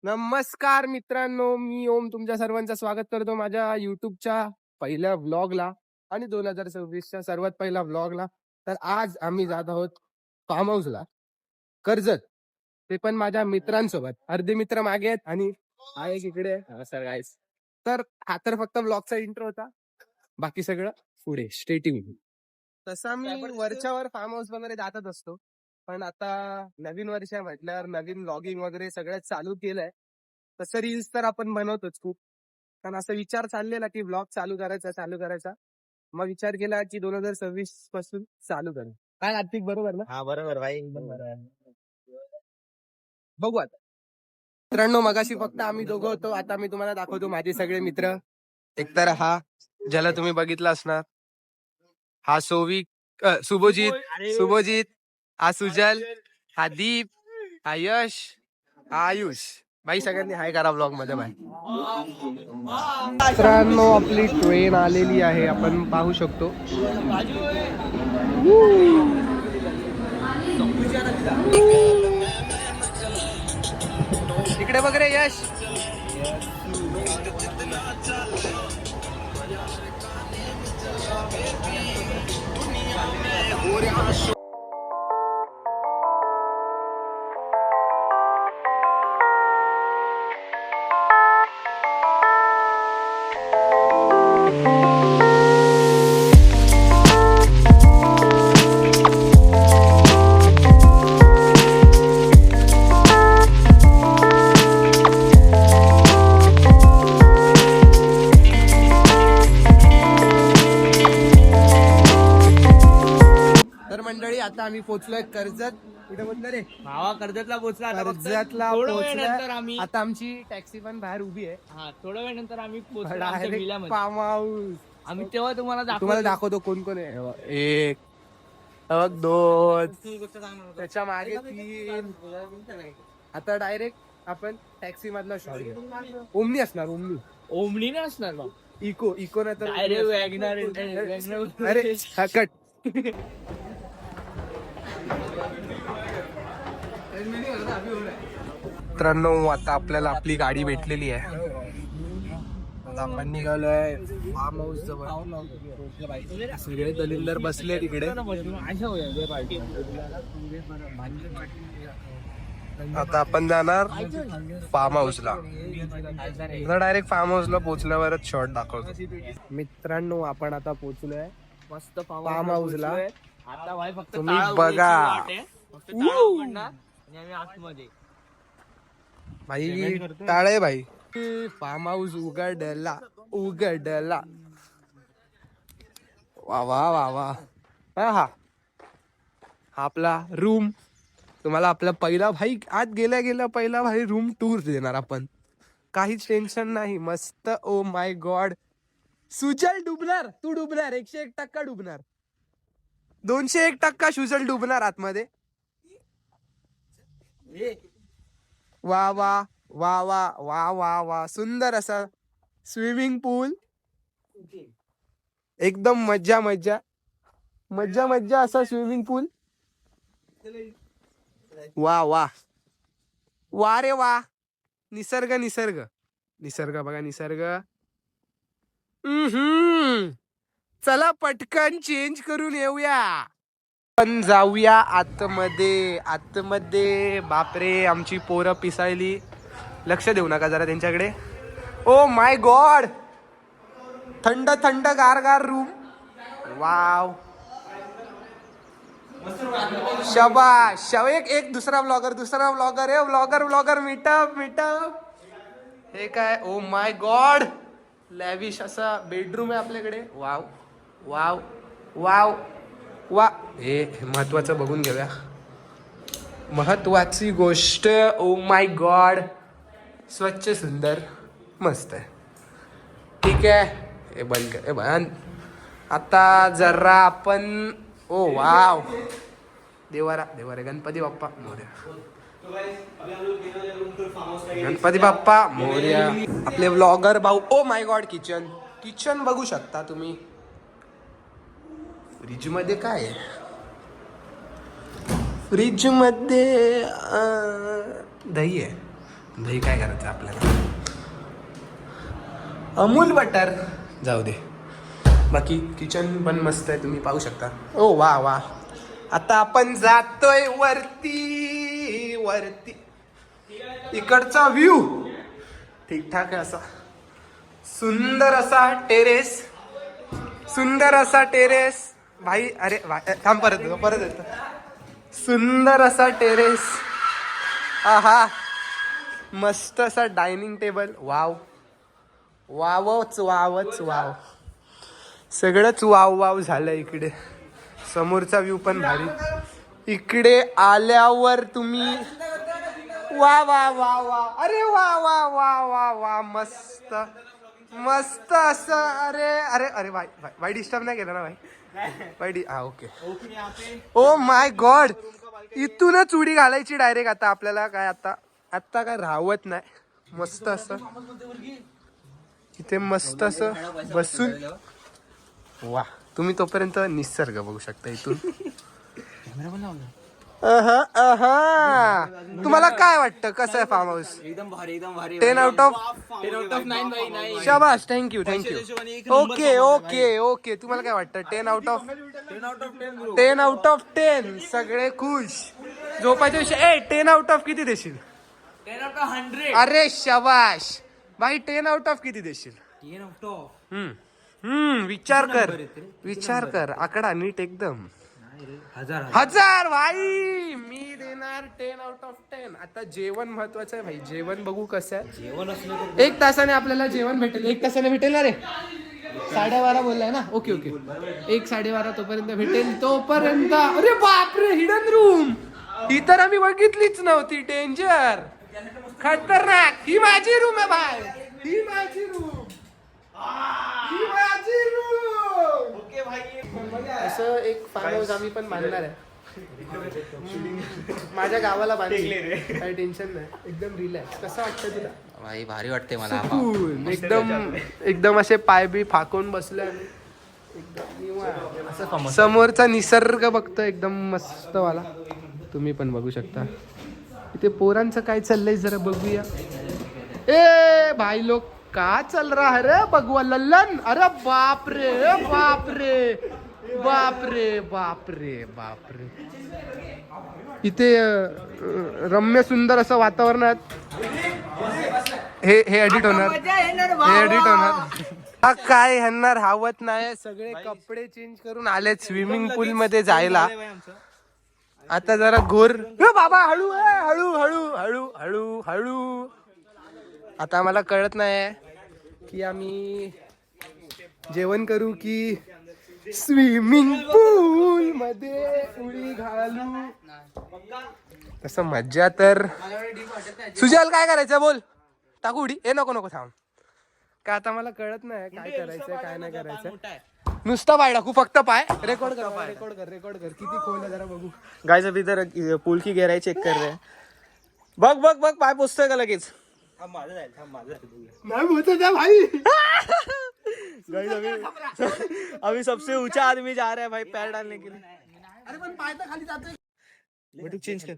नमस्कार मित्रांनो, मी ओम तुमच्या सर्वांचं स्वागत करतो माझ्या युट्यूबच्या पहिल्या व्लॉगला आणि 2026च्या सर्वात पहिला व्लॉगला. तर आज आम्ही जात आहोत फार्म हाऊसला कर्जत, ते पण माझ्या मित्रांसोबत. अर्धे मित्र मागे आहेत आणि आहे इकडे सर गाईस. तर हा तर फक्त व्लॉगचा इंट्रो होता, बाकी सगळं पुढे स्टेटिंग. तसा मी वरच्यावर फार्म हाऊस वगैरे जातच असतो, पण आता नवीन वर्ष म्हटल्यावर नवीन व्लॉगिंग वगैरे सगळं चालू केलंय. तसं रील्स तर आपण बनवतोच खूप, पण असा विचार चाललेला की व्लॉग चालू करायचा. मग विचार केला की 2026 पासून चालू करू. काय आर्थिक बरोबर ना? हा बरोबर भाई एकदम बरोबर. बघू आता. मित्रांनो, मगाशी फक्त आम्ही दोघं होतो, आता मी तुम्हाला दाखवतो माझे सगळे मित्र. एकतर हा ज्याला तुम्ही बघितला असणार, हा सुभोजित, हा सुजल, हा दीप, हा यश, हा आयुष. बाई सगळ्यांनी हाय करा ब्लॉग मध्ये बाय. मित्रांनो, आपली ट्रेन आलेली आहे, आपण पाहू शकतो. इकडे बघ रे यश. तर मंडळी, आता आम्ही पोहोचलोय कर्जत. कुठे पोहोचलो रे? भावा कर्जतला पोहोचला. आता फक्त कर्जतला थोड्या वेळानंतर पोहोचलोय. आम्ही आता आमची टॅक्सी पण बाहेर उभी आहे. थोड्या वेळानंतर आम्ही पोहोचलो आमच्या डायरेक्ट विल्यामध्ये. Form house. आम्ही तेव्हा तुम्हाला तुम्हाला दाखवतो कोण कोण आहे. एक, दोन, त्याच्या मागे 3. आता डायरेक्ट आपण टॅक्सी मधला शॉट घेऊ. ओमनी असणार, ओमनी. ओमनी नाही असणार बा. इको नाही तर डायरेक्ट वॅगनर अरे हा कट. मित्रांनो, आता आपल्याला आपली गाडी भेटलेली आहे. आता आपण निघालोय फार्म हाऊस जवळ. सगळे दलिंदर बसले तिकडे. आता आपण जाणार फार्म हाऊसला. डायरेक्ट फार्म हाऊसला पोहोचल्यावरच शॉट दाखवतो. मित्रांनो, आपण आता पोहोचलोय मस्त फार्म हाऊसला. आता भाई फक्त तुम्ही ताळा बघा. उघडायची वाट आहे. फक्त ताळा उघडणार आणि आम्ही आतमध्ये. भाई टाळे भाई. फार्म हाऊस उघडला. वा वा वा वा. हा आपला रूम. तुम्हाला आपला पहिला भाई आत गेल्या पहिला भाई रूम टूर देणार आपण. काहीच टेन्शन नाही. मस्त. ओ माय गॉड. सुजल डुबणार. तू डुबणार. 101% डुबणार. 201% सुजल डुबणार आतमध्ये. वा वा वा वा वा वा वा. सुंदर असा स्विमिंग पूल. एकदम मज्जा असा स्विमिंग पूल. वा वा वा रे वा. निसर्ग बघा, निसर्ग. चला पटकन चेंज करून येऊया. पण जाऊया आतमध्ये. बापरे, आमची पोरं पिसाळली. लक्ष देऊ नका जरा त्यांच्याकडे. ओ माय गॉड. थंड गार रूम. वाव. शबाश. एक दुसरा ब्लॉगर मीटअप. हे काय. ओ माय गॉड. लॅविश असा बेडरूम आहे आपल्याकडे. वाव. हे महत्वाचं बघून घेऊया. महत्वाची गोष्ट. ओ माय गॉड. स्वच्छ, सुंदर, मस्त आहे. ठीक आहे. हे बंद. आता जरा आपण. ओ वाव. देवारा गणपती बाप्पा मोरया. आपले व्लॉगर भाऊ. ओ माय गॉड. किचन बघू शकता तुम्ही. फ्रीज मध्ये काय आहे? फ्रीज मध्ये दही आहे. दही काय करायचं आपल्याला, अमूल बटर जाऊ दे. बाकी किचन पण मस्त आहे, तुम्ही पाहू शकता. ओ वा वा. आता आपण जातोय वरती वरती. इकडचा व्ह्यू ठीकठाक आहे, असा सुंदर असा टेरेस, सुंदर असा टेरेस. भाई अरे थांब, परत येतो. सुंदर असा टेरेस. आहा, मस्त असा डायनिंग टेबल. वाव वावच वावच वाव. सगळंच वाव वाव झालं इकडे. समोरचा व्ह्यू पण भारी. इकडे आल्यावर तुम्ही वा वा वा वा. अरे वा वा वा वा वा. मस्त मस्त असं. अरे अरे अरे भाई डिस्टर्ब नाही केलं ना भाई? हा ओके. ओ माय गॉड, इथूनच उडी घालायची डायरेक्ट. आता आपल्याला काय आता काय राहत नाही. मस्त असं इथे मस्त असं बसून. वा, तुम्ही तोपर्यंत निसर्ग बघू शकता इथून. तुम्हाला काय वाटतं, कसं आहे फार्म हाऊस? एकदम भारी, एकदम भारी. 10 out of 9 बाई 9. शाबास. Thank you okay okay okay. तुम्हाला काय वाटतं? 10 out of 10 out of 10. सगळे खुश. झोपायच्या विषय 10 out of किती देशील? 10 out of 100. अरे शाबाश भाई. 10 out of किती देशील? 10 out of. विचार कर आकडा नीट एकदम. 1000. भाई मी देणार 10 out of 10. आता जेवण महत्वाचं आहे भाई. जेवण बघू कसं आहे. जेवण असलं 1 तासाने आपल्याला जेवण भेटेल. 1 तासाने भेटेल ना रे? 12:30 बोललाय ना? Okay okay. 1-12:30 तोपर्यंत भेटेल. तोपर्यंत अरे बापरे, हिडन रूम ही तर आम्ही बघितलीच नव्हती. डेंजर, खतरनाक. ही माझी रूम आहे भाई. ही माझी रूम. ओके भाई. असं एक फार्म हाऊस आम्ही पण बांधणार आहे. माझ्या गावाला बांधले, काही टेन्शन नाही. एकदम रिलॅक्स. कसं वाटतं तुला? भाई भारी वाटते मला. सुकून. एकदम असे पाय बी फाकून बसले आम्ही. एकदम निवांत. समोरचा निसर्ग बघतो एकदम मस्त वाला. तुम्ही पण बघू शकता. इथे पोरांचं काय चाललंय जरा बघूया. ए भाई लोग का चल रहा है रे बघुआ लल्लन? अरे बाप रे बाप रे बाप रे बाप रे बाप रे. इथे रम्य सुंदर असं वातावरणात हे एडिट होणार. हा काय ह्यांना राहत नाही. सगळे कपडे चेंज करून आलेत स्विमिंग पूल मध्ये जायला. आता जरा घोर. बाबा हळू हळू हळू हळू हळू हळू. आता आम्हाला कळत नाही की आम्ही जेवण करू की स्विमिंग पूल मध्ये उडी घालू. तसं मज्जा तर. सुजल काय करायचं बोल? टाकू उडी? नको नको थांब. का आता मला कळत नाही काय करायचं काय नाही करायचं. नुसता पाय टाकू, फक्त पाय. रेकॉर्ड कर किती खोल आहे जरा बघू. गाइस अभी इधर पुल की गहराई चेक कर रहे हैं. बघ बघ बघ पाय पोचतोय का लगेच? नाही बोलतो त्या भाई. अभी सबसे ऊंचा आदमी जा रहा है भाई पैर डालने के लिए. अरे पण पाय तर खाली जातोय. बटू चेंज कर.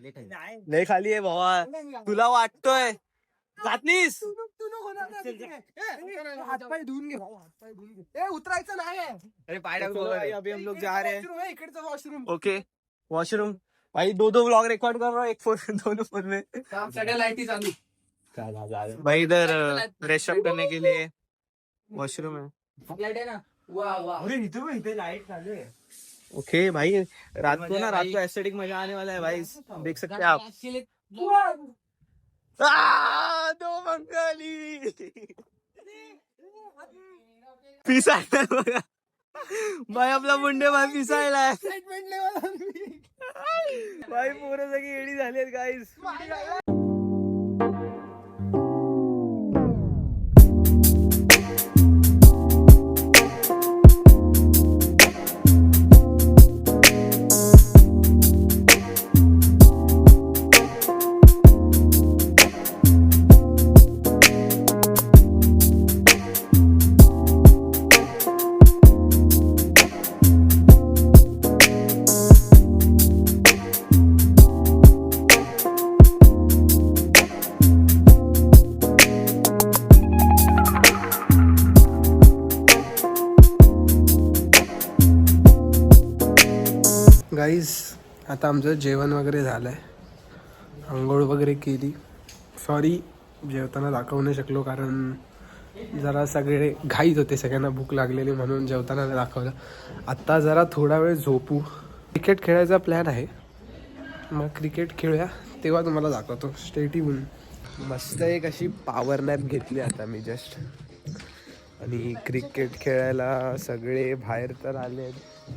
लय खाली आहे भावा. तुला वाटतोय जातनीस? हातपाय धुवून घे भाऊ. हातपाय धुवून घे. उतरायचं नाही. अरे पाय अभी हम लोग जा रहे हैं. वॉशरूम आहे इकडचं वॉशरूम. ओके वॉशरूम भाई. 2 व्लॉग रिकॉर्ड कर रहा हूँ एक फोन दोनों फोन में. सगळ्या लाईटी चालू. भाई इधर फ्रेश अप करने के लिए वॉशरूम है. लाईट आहे ना? वाह वाह. अरे इधर लाइट चालू है. ओके भाई रात को एस्थेटिक मजा आने वाला है भाई. देख सकते हैं आप. दो बंगाली पिसायला बघा भाई. आपला मुंडे भाई पिसायला भाई. पोरं सगळी एडी झाली गाईस. गाईज आता आमचं जेवण वगैरे झालं आहे, आंघोळ वगैरे केली. सॉरी जेवताना दाखवू नाही शकलो कारण जरा सगळे घाईत होते, सगळ्यांना भूक लागलेली म्हणून जेवताना नाही दाखवलं. आत्ता जरा थोडा वेळ झोपू. क्रिकेट खेळायचा प्लॅन आहे, मग क्रिकेट खेळूया तेव्हा तुम्हाला दाखवतो. स्टेट येऊन मस्त एक अशी पॉवर नॅप घेतली आता मी जस्ट. आणि क्रिकेट खेळायला सगळे बाहेर तर आले.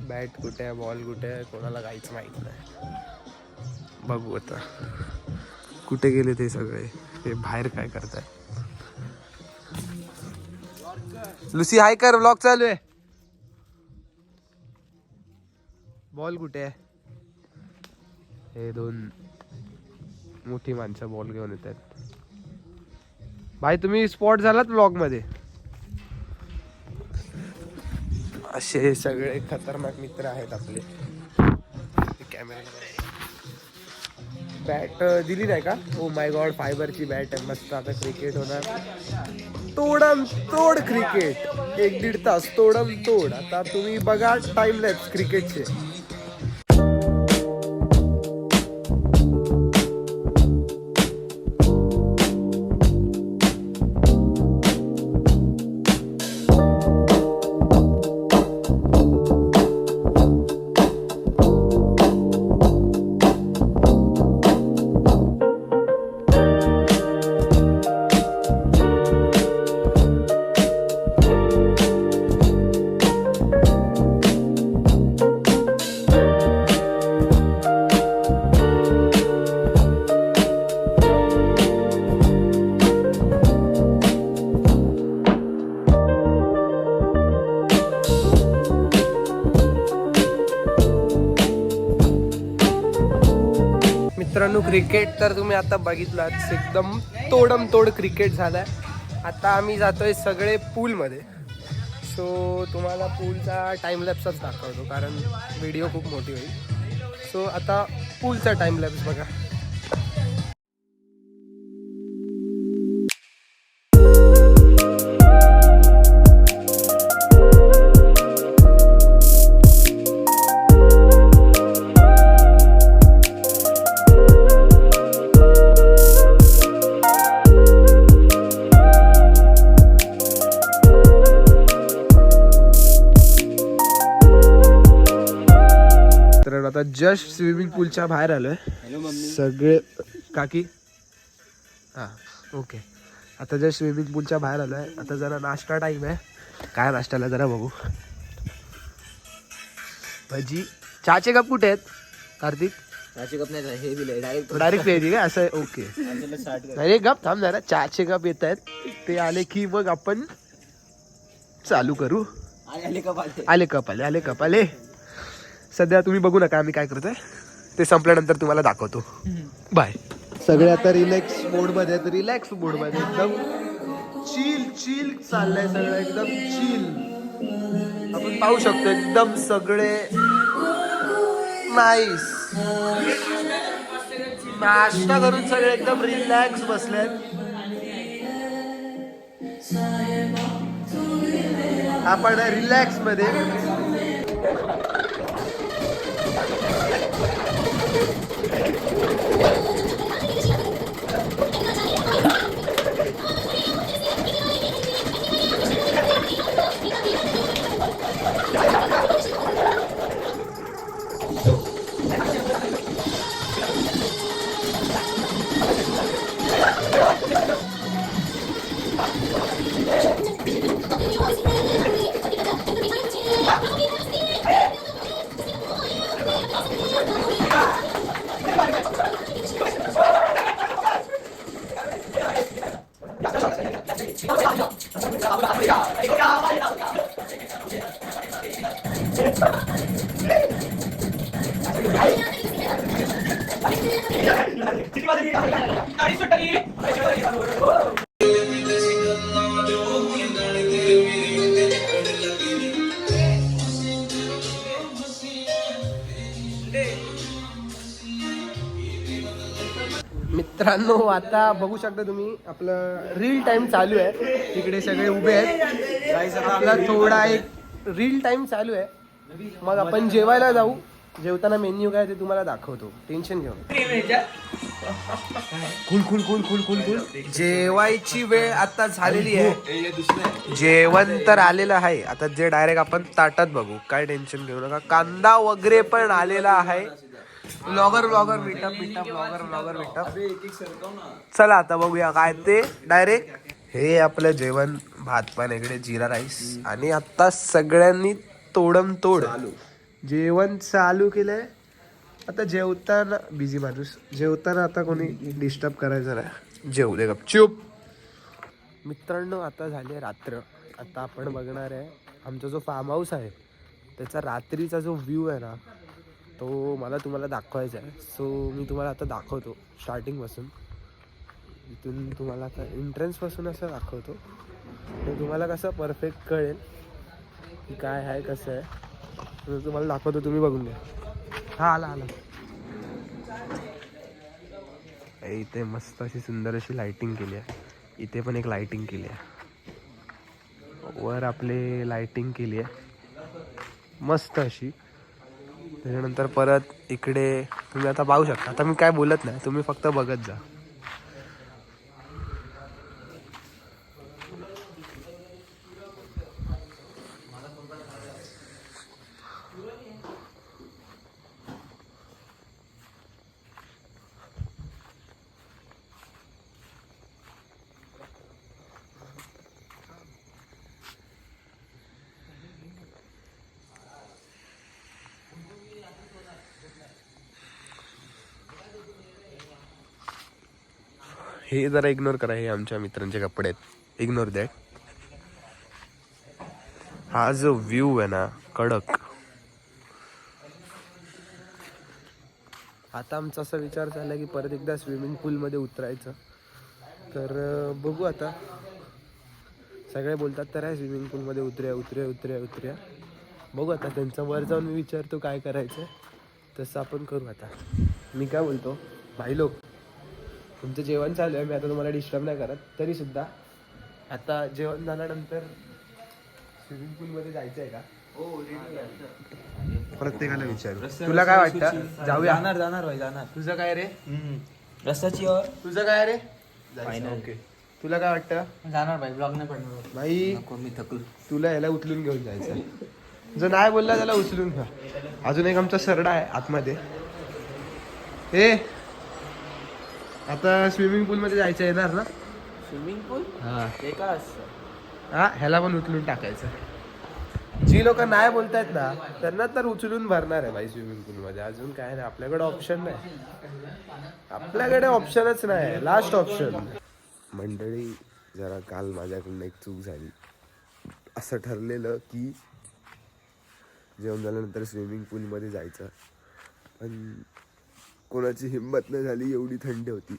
बॅट कुठे आहे, बॉल कुठे आहे, कोणाला काहीच माहीत नाही. बघू आता कुठे गेले ते सगळे, ते बाहेर काय करताय. लुसी हाय कर, व्लॉग चालू आहे. बॉल कुठे आहे. हे दोन मोठी माणसं बॉल घेऊन येत आहेत. भाई तुम्ही स्पॉट झालात ब्लॉग मध्ये. असे सगळे खतरनाक मित्र आहेत आपले. कॅमेरा बॅट दिली नाही का. ओ माय गॉड, फायबरची बॅट आहे मस्त. आता क्रिकेट होणार, तोडम तोड क्रिकेट. 1-1.5 तास तोडम तोड. आता तुम्ही बघा टाइम लॅप्स क्रिकेटचे. मित्रांनो क्रिकेट तर तुम्ही आता बघितलात, एकदम तोडम तोड क्रिकेट झालाय. आता आम्ही जातोय सगळे पूलमध्ये. सो तुम्हाला पूलचा टाइम लॅप्सच दाखवतो कारण व्हिडिओ खूप मोठी होईल. सो आता पूलचा टाइम लॅप्स बघा. आता जस्ट स्विमिंग पूलच्या बाहेर आलोय. सगळे काकी हां ओके. आता जस्ट स्विमिंग पूलच्या बाहेर आलोय. आता जरा नाश्ता टाइम आहे. काय नाश्त्याला जरा बघू. भजी. चहाचे कप कुठे आहेत कार्तिक. चहाचे कप नाही, हे दिले डायरेक्ट प्यायची का असं. ओके नाही गप थांब जरा. चहाचे कप येत आहेत, ते आले की मग आपण चालू करू. आले कप आले. सध्या तुम्ही बघू नका आम्ही काय करतोय, ते संपल्यानंतर तुम्हाला दाखवतो. बाय. सगळे आता रिलॅक्स मोड मध्ये आहेत. रिलॅक्स मोड मध्ये एकदम चिल चाललंय सगळं, एकदम चिल. आपण पाहू शकतो एकदम सगळे नाईस. नाश्ता करून सगळे एकदम रिलॅक्स बसलेत. आपण रिलॅक्स मध्ये. मित्रांनो आता बघू शकता तुम्ही, आपलं रील टाइम चालू आहे. तिकडे सगळे उभे आहेत. आपला थोडा एक रील टाइम चालू आहे. मग आपण जेवायला जाऊ जेवताना मेन्यू काय ते तुम्हाला दाखवतो, टेन्शन घेऊ जेवायची वेळ आता झालेली आहे. जेवण तर आलेलं आहे. आता जे डायरेक्ट आपण ताटात बघू, काय टेन्शन घेऊ नका. कांदा वगैरे पण आलेला आहे. ब्लॉगर भेटप. चला आता बघूया काय ते डायरेक्ट. हे आपलं जेवण, भात पण इकडे, जिरा राईस, आणि आता सगळ्यांनी तोडम तोड जेवण चालू केलंय. आता जेवताना बिझी माणूस, जेवताना आता कोणी डिस्टर्ब करायचं नाही. जेवू दे गपचूप. मित्रांनो आता झाली रात्र. आता आपण बघणार आहे आमचा जो फार्म हाऊस आहे त्याचा रात्रीचा जो व्ह्यू आहे ना, तो मला तुम्हाला दाखवायचा आहे. सो मी तुम्हाला आता दाखवतो स्टार्टिंगपासून. इथून तुम्हाला आता एंट्रन्सपासून असं दाखवतो, तर तुम्हाला कसं परफेक्ट कळेल की काय आहे कसं आहे. तुम्हाला दाखवतो, तुम्ही बघून घ्या. हा आला. इथे मस्त अशी सुंदर अशी लाइटिंग केली आहे. इथे पण एक लाइटिंग केली आहे. वर आपले लाइटिंग केली आहे मस्त अशी. त्याच्यानंतर परत इकडे तुम्ही आता पाहू शकता. आता मी काय बोलत नाही, तुम्ही फक्त बघत जा. हे जरा इग्नोर करा, हे आमच्या मित्रांचे कपडे आहेत, इग्नोर दॅट. हा जो व्ह्यू आहे ना कडक. आता आमचा असा विचार झाला की परत एकदा स्विमिंग पूलमध्ये उतरायचं. तर बघू आता. सगळे बोलतात तर आहे स्विमिंग पूलमध्ये उतरूया. बघू आता, त्यांचा वर जाऊन मी विचारतो काय करायचं, तसं आपण करू. आता मी काय बोलतो, भाई लोक तुमचं जेवण चालू आहे, मी आता तुम्हाला डिस्टर्ब नाही करत. तरीसुद्धा आता जेवण झाल्यानंतर स्विमिंग पूलमध्ये जायचं आहे का? प्रत्येकाला विचारू. तुला काय वाटतं? जाऊया. जाणार. तुझं काय रे? रस्त्याची तुझं काय रे? फायनल. ओके. तुला काय वाटतं? जाणार भाई, ब्लॉग नाही पडणार भाई मी थकलो. तुला ह्याला उचलून घेऊन जायचं. जो नाही बोलला त्याला उचलून घ्या. अजून एक आमचा सरडा आहे आतमध्ये. हे आता स्विमिंग पूलमध्ये जायचं, येणार ना? स्विमिंग पूल हा एका असतं. हा, ह्याला पण उचलून टाकायचं. जी लोक नाही बोलतायत ना त्यांना तर उचलून भरणार आहे भाई स्विमिंग पूलमध्ये. अजून काय नाही, आपल्याकडे ऑप्शन नाही. आपल्याकडे ऑप्शनच नाही, लास्ट ऑप्शन. मंडळी जरा काल माझ्याकडून एक चूक झाली. असं ठरलेलं की जेवण झाल्यानंतर स्विमिंग पूलमध्ये जायचं, पण कोणाची हिंमत नाही झाली, एवढी थंडी होती.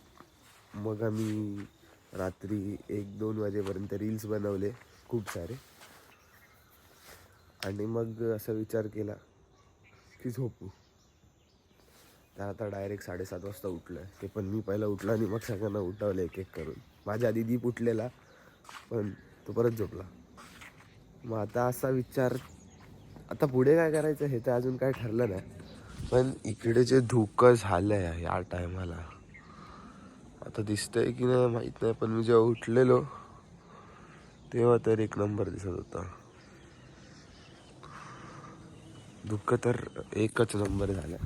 मग आम्ही रात्री 1-2 वाजेपर्यंत रील्स बनवले खूप सारे. आणि मग असा विचार केला की झोपू. तर आता डायरेक्ट 7:30 वाजता उठलं आहे. ते पण मी पहिला उठला आणि मग सगळ्यांना उठवलं एक एक करून. माझ्या आधी दीप उठलेला, पण तो परत झोपला. मग आता असा विचार, आता पुढे काय करायचं हे तर अजून काय ठरलं नाही. पण इकडे जे धुकं झालं आहे या टायमाला, आता दिसतंय की नाही माहीत नाही, पण मी जेव्हा उठलेलो तेव्हा तर एक नंबर दिसत होता. धुकं तर एकच नंबर झालं.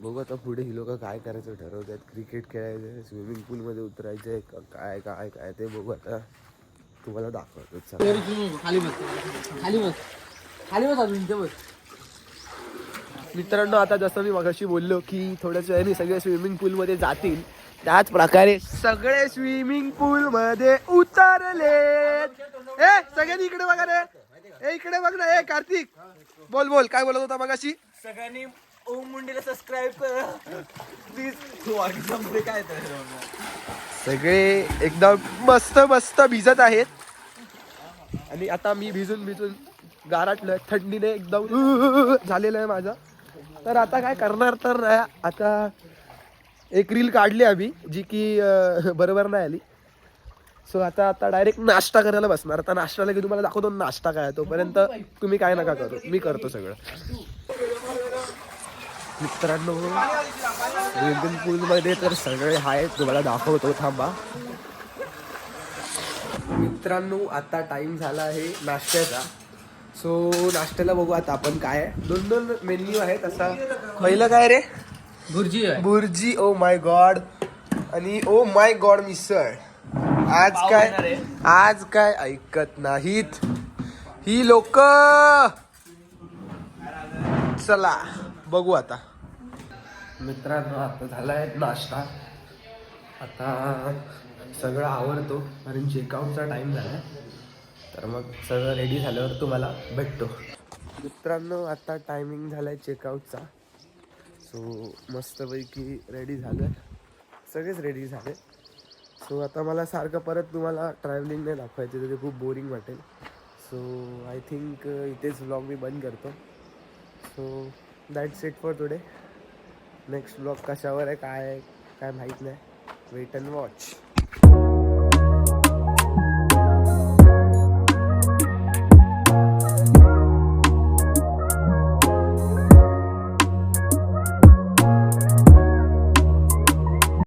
बघू आता पुढे ही लोक काय करायचं ठरवत आहेत. क्रिकेट खेळायचं, स्विमिंग पूलमध्ये उतरायचं आहे, काय काय काय ते बघू आता. तुम्हाला दाखवतो. मित्रांनो आता जसं मी मगाशी बोललो की थोड्याच वेळाने सगळे स्विमिंग पूलमध्ये जातील, त्याच प्रकारे सगळे स्विमिंग पूलमध्ये उतरले. ए सगळ्यांनी इकडे बघा रे, ए इकडे बघ ना. ए कार्तिक बोल काय बोलत होता मगाशी? सगळ्यांनी ओम मुंडेला सबस्क्राईब करा प्लीज. काय सगळे एकदम मस्त भिजत आहेत. आणि आता मी भिजून गारटलोय, थंडीने एकदम झालेलं आहे माझं. तर आता काय करणार, तर आता एक रील काढली आम्ही जी की बरोबर नाही आली. सो आता डायरेक्ट नाश्ता करायला बसणार. आता नाश्त्याला की तुम्हाला दाखवतो नाश्ता काय. तोपर्यंत तुम्ही काय नका करू, मी करतो सगळं. मित्रांनो स्विमिंग पूलमध्ये तर सगळे आहेत, तुम्हाला दाखवतो थांबा. मित्रांनो आता टाइम झाला आहे नाश्त्याचा. सो नाश्त्याला बघू आता आपण काय आहे. दोन दोन मेन्यू आहेत. असा पहिलं काय रे? भुर्जी आहे. भुर्जी. Oh my god. आणि ओ माय गॉड मिसळ. आज काय ऐकत नाहीत ही लोक. चला बघू आता. मित्रांनो आता झालाय नाश्ता. आता सगळं आवरतो कारण चेकआउटचा टाइम झाला. तर मग सगळं रेडी झाल्यावर तुम्हाला भेटतो. मित्रांनो आता टायमिंग झालाय चेकआउटचा. सो मस्तपैकी रेडी झालं, सगळेच रेडी झाले. सो आता मला सारखं परत तुम्हाला ट्रॅव्हलिंग नाही दाखवायचं, तर ते खूप बोरिंग वाटेल. सो आय थिंक इथेच व्लॉग मी बंद करतो. So that's it for today. Next vlog कशावर आहे काय माहीत नाही. Wait and watch.